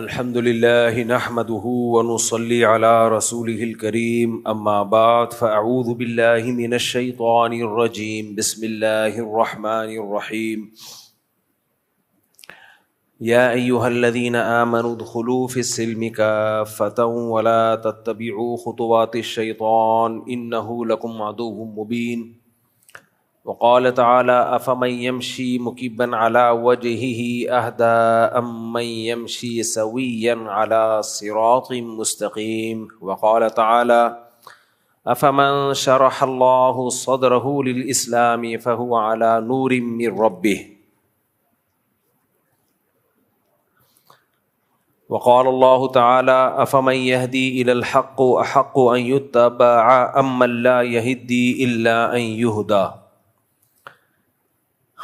الحمد لله نحمده ونصلي على رسوله الكريم اما بعد فاعوذ بالله من الشيطان الرجيم بسم الله الرحمن الرحيم يا ايها الذين امنوا ادخلوا في السلم كافة ولا تتبعوا خطوات الشيطان انه لكم عدو مبين وقال تعالى أفمن يمشي مكبا على وجهه أهدى أمن يمشي سويا على صراط مستقيم وقال تعالى أفمن شرح الله صدره للإسلام فهو على نور من ربه وقال الله تعالى أفمن يهدي إلى الحق أحق أن يتبع أمن لا يهدي إلا أن يهدى۔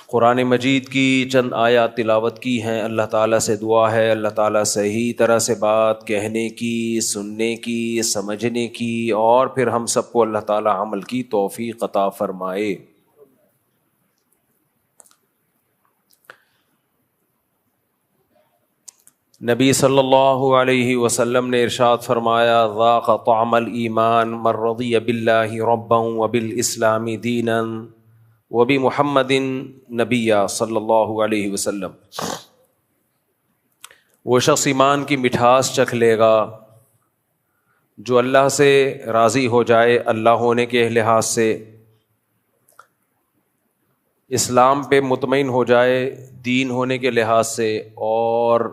قرآن مجید کی چند آیات تلاوت کی ہیں۔ اللہ تعالیٰ سے دعا ہے اللہ تعالیٰ صحیح طرح سے بات کہنے کی، سننے کی، سمجھنے کی، اور پھر ہم سب کو اللہ تعالیٰ عمل کی توفیق عطا فرمائے۔ نبی صلی اللہ علیہ وسلم نے ارشاد فرمایا ذاق طعم الایمان من رضی باللہ ربا وبالاسلام دینا وبمحمد نبی صلی اللہ علیہ وسلم۔ وہ شخص ایمان کی مٹھاس چکھ لے گا جو اللہ سے راضی ہو جائے، اللہ ہونے کے لحاظ سے، اسلام پہ مطمئن ہو جائے دین ہونے کے لحاظ سے، اور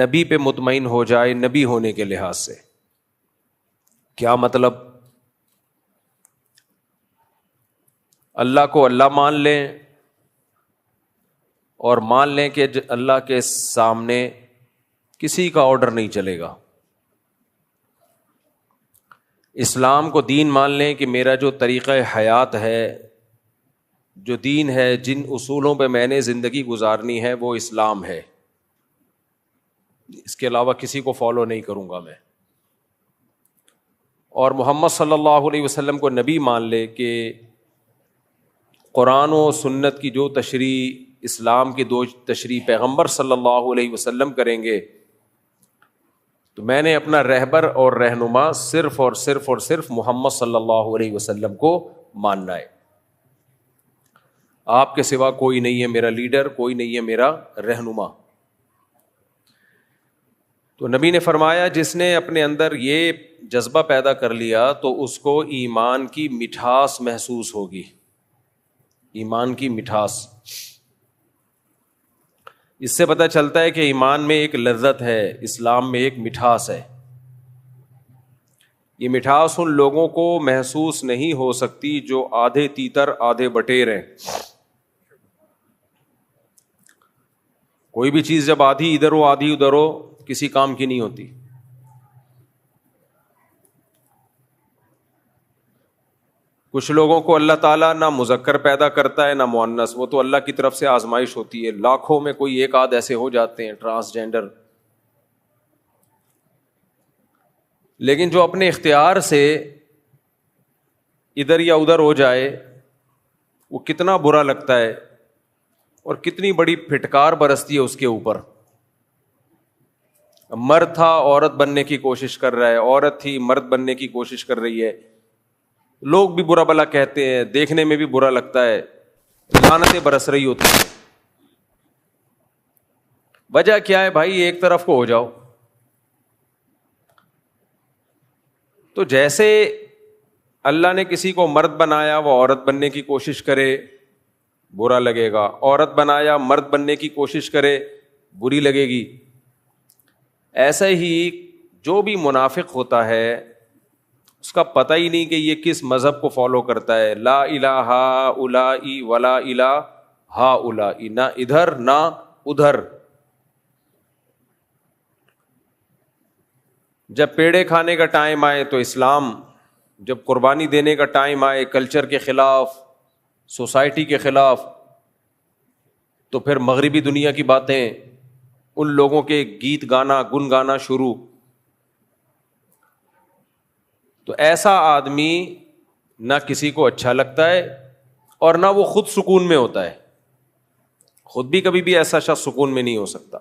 نبی پہ مطمئن ہو جائے نبی ہونے کے لحاظ سے۔ کیا مطلب؟ اللہ کو اللہ مان لیں اور مان لیں کہ اللہ کے سامنے کسی کا آرڈر نہیں چلے گا۔ اسلام کو دین مان لیں کہ میرا جو طریقہ حیات ہے، جو دین ہے، جن اصولوں پہ میں نے زندگی گزارنی ہے وہ اسلام ہے، اس کے علاوہ کسی کو فالو نہیں کروں گا میں۔ اور محمد صلی اللہ علیہ وسلم کو نبی مان لے کہ قرآن و سنت کی جو تشریح، اسلام کی دو تشریح پیغمبر صلی اللہ علیہ وسلم کریں گے تو میں نے اپنا رہبر اور رہنما صرف اور صرف محمد صلی اللہ علیہ وسلم کو ماننا ہے۔ آپ کے سوا کوئی نہیں ہے میرا لیڈر، کوئی نہیں ہے میرا رہنما۔ تو نبی نے فرمایا جس نے اپنے اندر یہ جذبہ پیدا کر لیا تو اس کو ایمان کی مٹھاس محسوس ہوگی، ایمان کی مٹھاس۔ اس سے پتہ چلتا ہے کہ ایمان میں ایک لذت ہے، اسلام میں ایک مٹھاس ہے۔ یہ مٹھاس ان لوگوں کو محسوس نہیں ہو سکتی جو آدھے تیتر آدھے بٹیر ہیں۔ کوئی بھی چیز جب آدھی ادھر ہو آدھی ادھر ہو کسی کام کی نہیں ہوتی۔ کچھ لوگوں کو اللہ تعالیٰ نہ مذکر پیدا کرتا ہے نہ مؤنث، وہ تو اللہ کی طرف سے آزمائش ہوتی ہے، لاکھوں میں کوئی ایک آدھ ایسے ہو جاتے ہیں ٹرانسجینڈر۔ لیکن جو اپنے اختیار سے ادھر یا ادھر ہو جائے وہ کتنا برا لگتا ہے اور کتنی بڑی پھٹکار برستی ہے اس کے اوپر۔ مرد تھا عورت بننے کی کوشش کر رہا ہے، عورت تھی مرد بننے کی کوشش کر رہی ہے، لوگ بھی برا بلا کہتے ہیں، دیکھنے میں بھی برا لگتا ہے، لعنتیں برس رہی ہوتی ہیں۔ وجہ کیا ہے بھائی؟ ایک طرف کو ہو جاؤ۔ تو جیسے اللہ نے کسی کو مرد بنایا وہ عورت بننے کی کوشش کرے برا لگے گا، عورت بنایا مرد بننے کی کوشش کرے بری لگے گی۔ ایسے ہی جو بھی منافق ہوتا ہے اس کا پتہ ہی نہیں کہ یہ کس مذہب کو فالو کرتا ہے۔ لا الہ الائی ولا الہ ہاؤلائی، نہ ادھر نہ ادھر۔ جب پیڑے کھانے کا ٹائم آئے تو اسلام، جب قربانی دینے کا ٹائم آئے کلچر کے خلاف، سوسائٹی کے خلاف، تو پھر مغربی دنیا کی باتیں، ان لوگوں کے گیت گانا گن گانا شروع۔ تو ایسا آدمی نہ کسی کو اچھا لگتا ہے اور نہ وہ خود سکون میں ہوتا ہے، خود بھی کبھی بھی ایسا شخص سکون میں نہیں ہو سکتا۔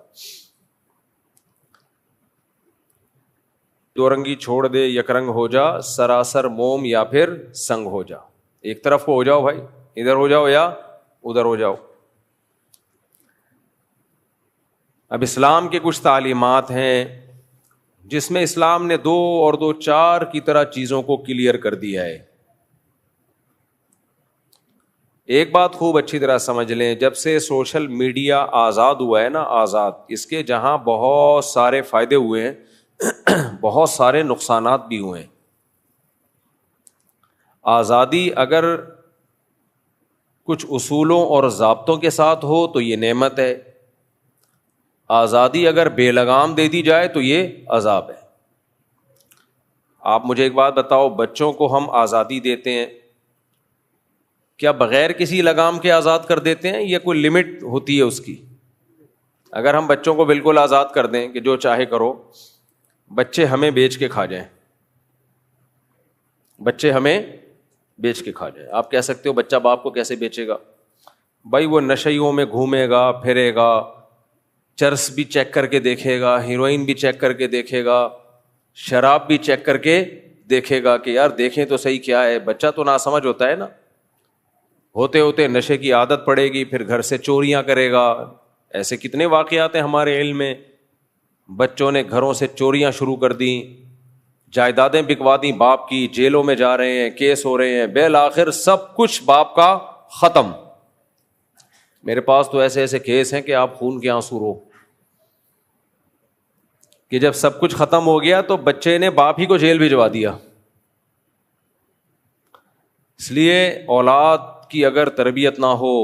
دو رنگی چھوڑ دے یک رنگ ہو جا, سراسر موم یا پھر سنگ ہو جا. ایک طرف کو ہو جاؤ بھائی, ادھر ہو جاؤ یا ادھر ہو جاؤ. اب اسلام کے کچھ تعلیمات ہیں جس میں اسلام نے 2 اور 2 4 کی طرح چیزوں کو کلیئر کر دیا ہے. ایک بات خوب اچھی طرح سمجھ لیں, جب سے سوشل میڈیا آزاد ہوا ہے نا, آزاد, اس کے جہاں بہت سارے فائدے ہوئے ہیں بہت سارے نقصانات بھی ہوئے ہیں. آزادی اگر کچھ اصولوں اور ضابطوں کے ساتھ ہو تو یہ نعمت ہے, آزادی اگر بے لگام دے دی جائے تو یہ عذاب ہے. آپ مجھے ایک بات بتاؤ, بچوں کو ہم آزادی دیتے ہیں, کیا بغیر کسی لگام کے آزاد کر دیتے ہیں یا کوئی لمٹ ہوتی ہے اس کی؟ اگر ہم بچوں کو بالکل آزاد کر دیں کہ جو چاہے کرو, بچے ہمیں بیچ کے کھا جائیں, بچے ہمیں بیچ کے کھا جائیں. آپ کہہ سکتے ہو بچہ باپ کو کیسے بیچے گا؟ بھائی وہ نشیوں میں گھومے گا پھرے گا, چرس بھی چیک کر کے دیکھے گا, ہیروئن بھی چیک کر کے دیکھے گا, شراب بھی چیک کر کے دیکھے گا کہ یار دیکھیں تو صحیح کیا ہے. بچہ تو ناسمجھ ہوتا ہے نا, ہوتے ہوتے نشے کی عادت پڑے گی, پھر گھر سے چوریاں کرے گا. ایسے کتنے واقعات ہیں ہمارے علم میں, بچوں نے گھروں سے چوریاں شروع کر دیں, جائیدادیں بکوا دیں باپ کی, جیلوں میں جا رہے ہیں, کیس ہو رہے ہیں, بالآخر سب کچھ باپ کا ختم. میرے پاس تو ایسے ایسے کیس ہیں کہ آپ خون کے آنسو رو, کہ جب سب کچھ ختم ہو گیا تو بچے نے باپ ہی کو جیل بھجوا دیا. اس لیے اولاد کی اگر تربیت نہ ہو,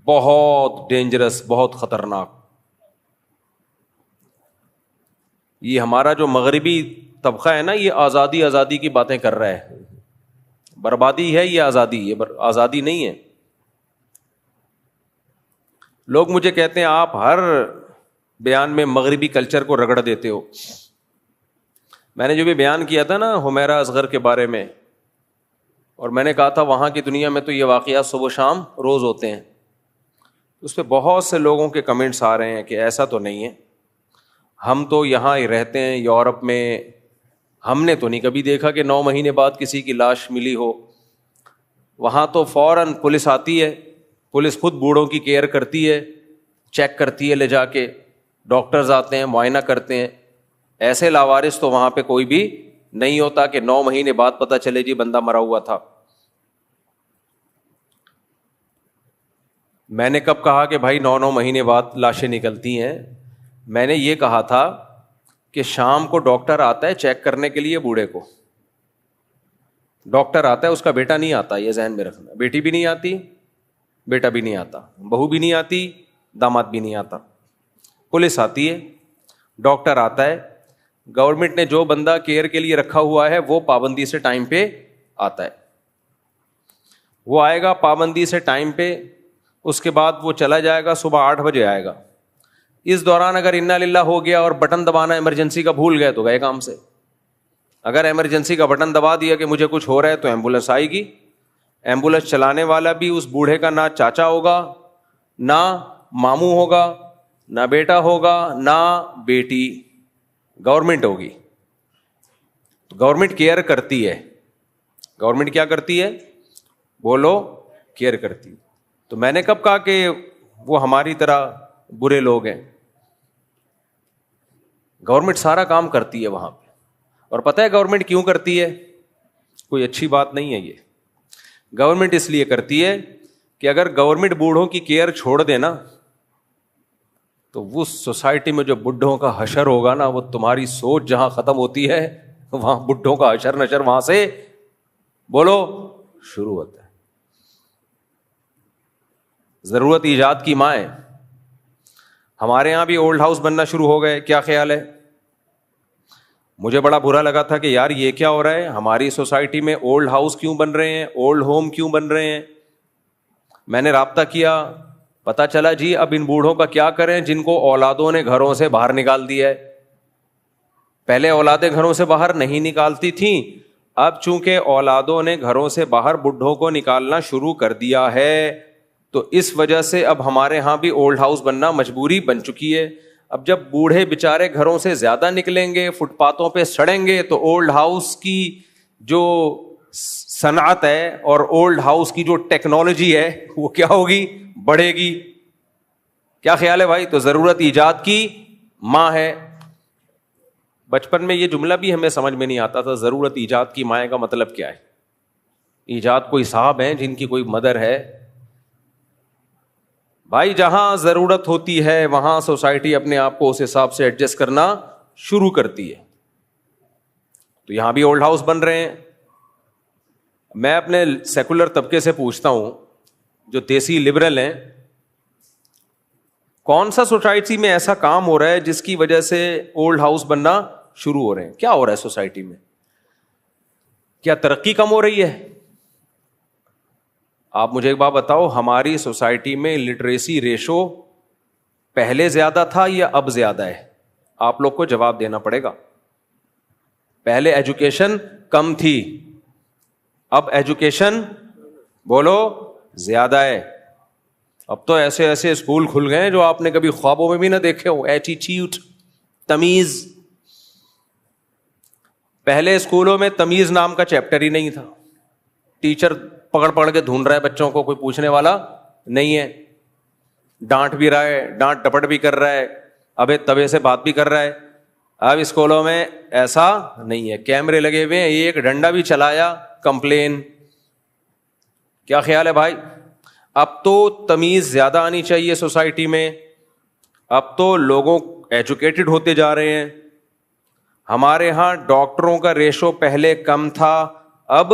بہت ڈینجرس, بہت خطرناک. یہ ہمارا جو مغربی طبقہ ہے نا, یہ آزادی آزادی کی باتیں کر رہا ہے. بربادی ہے یہ آزادی, یہ آزادی نہیں ہے. لوگ مجھے کہتے ہیں آپ ہر بیان میں مغربی کلچر کو رگڑ دیتے ہو. میں نے جو بھی بیان کیا تھا نا حمیرہ اصغر کے بارے میں, اور میں نے کہا تھا وہاں کی دنیا میں تو یہ واقعات صبح و شام روز ہوتے ہیں, اس پہ بہت سے لوگوں کے کمنٹس آ رہے ہیں کہ ایسا تو نہیں ہے, ہم تو یہاں ہی رہتے ہیں یورپ میں, ہم نے تو نہیں کبھی دیکھا کہ 9 مہینے بعد کسی کی لاش ملی ہو. وہاں تو فوراً پولیس آتی ہے, پولیس خود بوڑھوں کی کیئر کرتی ہے, چیک کرتی ہے لے جا کے, ڈاکٹرز آتے ہیں معائنہ کرتے ہیں. ایسے لاوارث تو وہاں پہ کوئی بھی نہیں ہوتا کہ 9 مہینے بعد پتہ چلے جی بندہ مرا ہوا تھا. میں نے کب کہا کہ بھائی 9 مہینے بعد لاشیں نکلتی ہیں؟ میں نے یہ کہا تھا کہ شام کو ڈاکٹر آتا ہے چیک کرنے کے لیے بوڑھے کو, ڈاکٹر آتا ہے, اس کا بیٹا نہیں آتا, یہ ذہن میں رکھنا. بیٹی بھی نہیں آتی, بیٹا بھی نہیں آتا, بہو بھی نہیں آتی, داماد بھی نہیں آتا. پولیس آتی ہے, ڈاکٹر آتا ہے, گورنمنٹ نے جو بندہ کیئر کے لیے رکھا ہوا ہے وہ پابندی سے ٹائم پہ آتا ہے. وہ آئے گا پابندی سے ٹائم پہ, اس کے بعد وہ چلا جائے گا, صبح 8 بجے آئے گا. اس دوران اگر انا للہ ہو گیا اور بٹن دبانا ایمرجنسی کا بھول گئے تو گئے کام سے. اگر ایمرجنسی کا بٹن دبا دیا کہ مجھے کچھ ہو رہا ہے تو ایمبولینس آئے گی. ایمبولینس چلانے والا بھی اس بوڑھے کا نہ چاچا ہوگا, نہ ماموں ہوگا, نہ بیٹا ہوگا, نہ بیٹی, گورنمنٹ ہوگی. گورنمنٹ کیئر کرتی ہے. گورنمنٹ کیا کرتی ہے؟ بولو, کیئر کرتی. تو میں نے کب کہا کہ وہ ہماری طرح برے لوگ ہیں؟ گورنمنٹ سارا کام کرتی ہے وہاں پہ. اور پتہ ہے گورنمنٹ کیوں کرتی ہے؟ کوئی اچھی بات نہیں ہے یہ. گورنمنٹ اس لیے کرتی ہے کہ اگر گورنمنٹ بوڑھوں کی کیئر چھوڑ دے نا تو وہ سوسائٹی میں جو بڈھوں کا حشر ہوگا نا, وہ تمہاری سوچ جہاں ختم ہوتی ہے وہاں بڈھوں کا حشر نشر وہاں سے بولو شروع ہوتا ہے. ضرورت ایجاد کی ماں ہے. ہمارے یہاں بھی اولڈ ہاؤس بننا شروع ہو گئے. کیا خیال ہے؟ مجھے بڑا برا لگا تھا کہ یار یہ کیا ہو رہا ہے, ہماری سوسائٹی میں اولڈ ہاؤس کیوں بن رہے ہیں, اولڈ ہوم کیوں بن رہے ہیں. میں نے رابطہ کیا, پتا چلا جی اب ان بوڑھوں کا کیا کریں جن کو اولادوں نے گھروں سے باہر نکال دیا ہے. پہلے اولادیں گھروں سے باہر نہیں نکالتی تھیں, اب چونکہ اولادوں نے گھروں سے باہر بڈھوں کو نکالنا شروع کر دیا ہے تو اس وجہ سے اب ہمارے ہاں بھی اولڈ ہاؤس بننا مجبوری بن چکی ہے. اب جب بوڑھے بےچارے گھروں سے زیادہ نکلیں گے, فٹ پاتھوں پہ سڑیں گے, تو اولڈ ہاؤس کی جو صنعت ہے اور اولڈ ہاؤس کی جو ٹیکنالوجی ہے وہ کیا ہوگی, بڑھے گی. کیا خیال ہے بھائی؟ تو ضرورت ایجاد کی ماں ہے. بچپن میں یہ جملہ بھی ہمیں سمجھ میں نہیں آتا تھا, ضرورت ایجاد کی ماں کا مطلب کیا ہے. ایجاد کوئی صاحب ہیں جن کی کوئی مدر ہے. بھائی جہاں ضرورت ہوتی ہے وہاں سوسائٹی اپنے آپ کو اس حساب سے ایڈجسٹ کرنا شروع کرتی ہے. تو یہاں بھی اولڈ ہاؤس بن رہے ہیں. میں اپنے سیکولر طبقے سے پوچھتا ہوں, جو دیسی لبرل ہیں, کون سا سوسائٹی میں ایسا کام ہو رہا ہے جس کی وجہ سے اولڈ ہاؤس بننا شروع ہو رہے ہیں؟ کیا ہو رہا ہے سوسائٹی میں؟ کیا ترقی کم ہو رہی ہے؟ آپ مجھے ایک بات بتاؤ, ہماری سوسائٹی میں لٹریسی ریشو پہلے زیادہ تھا یا اب زیادہ ہے؟ آپ لوگ کو جواب دینا پڑے گا. پہلے ایجوکیشن کم تھی, اب ایجوکیشن بولو زیادہ ہے. اب تو ایسے ایسے اسکول کھل گئے ہیں جو آپ نے کبھی خوابوں میں بھی نہ دیکھے ہو. ایٹیٹیوڈ, تمیز. پہلے اسکولوں میں تمیز نام کا چیپٹر ہی نہیں تھا. ٹیچر پکڑ کے ڈھونڈ رہا ہے بچوں کو, کوئی پوچھنے والا نہیں ہے. ڈانٹ بھی رہا ہے, ڈانٹ ڈپٹ بھی کر رہا ہے, ابے تبے سے بات بھی کر رہا ہے. اب اسکولوں میں ایسا نہیں ہے, کیمرے لگے ہوئے ہیں, ایک ڈنڈا بھی چلایا کمپلین. کیا خیال ہے بھائی؟ اب تو تمیز زیادہ آنی چاہیے سوسائٹی میں. اب تو لوگوں ایجوکیٹڈ ہوتے جا رہے ہیں. ہمارے ہاں ڈاکٹروں کا ریشو پہلے کم تھا, اب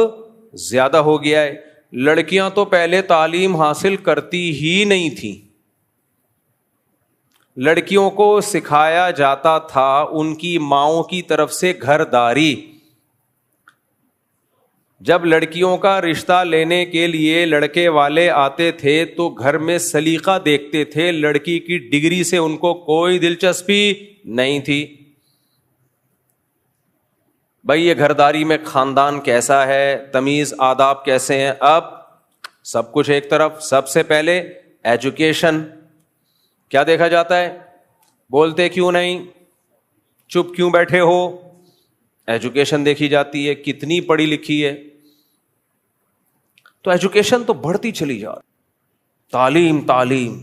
زیادہ ہو گیا ہے. لڑکیاں تو پہلے تعلیم حاصل کرتی ہی نہیں تھیں. لڑکیوں کو سکھایا جاتا تھا ان کی ماؤں کی طرف سے گھر داری. جب لڑکیوں کا رشتہ لینے کے لیے لڑکے والے آتے تھے تو گھر میں سلیقہ دیکھتے تھے, لڑکی کی ڈگری سے ان کو کوئی دلچسپی نہیں تھی. بھائی یہ گھرداری میں خاندان کیسا ہے, تمیز آداب کیسے ہیں. اب سب کچھ ایک طرف, سب سے پہلے ایجوکیشن. کیا دیکھا جاتا ہے؟ بولتے کیوں نہیں, چپ کیوں بیٹھے ہو؟ ایجوکیشن دیکھی جاتی ہے, کتنی پڑھی لکھی ہے. تو ایجوکیشن تو بڑھتی چلی جا رہی. تعلیم تعلیم.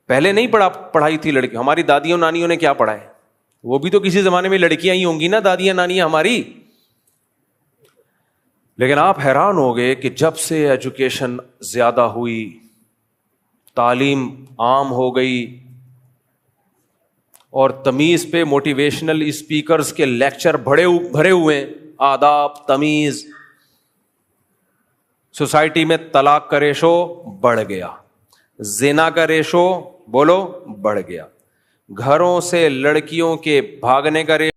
پہلے نہیں پڑھائی تھی لڑکی. ہماری دادیوں نانیوں نے کیا پڑھا ہے؟ وہ بھی تو کسی زمانے میں لڑکیاں ہی ہوں گی نا, دادیاں نانیاں ہماری. لیکن آپ حیران ہو گئے کہ جب سے ایجوکیشن زیادہ ہوئی, تعلیم عام ہو گئی, اور تمیز پہ موٹیویشنل اسپیکرز کے لیکچر بھرے ہوئے ہیں, آداب تمیز. سوسائٹی میں طلاق کا ریشو بڑھ گیا, زنا کا ریشو بولو بڑھ گیا, گھروں سے لڑکیوں کے بھاگنے کا ریشو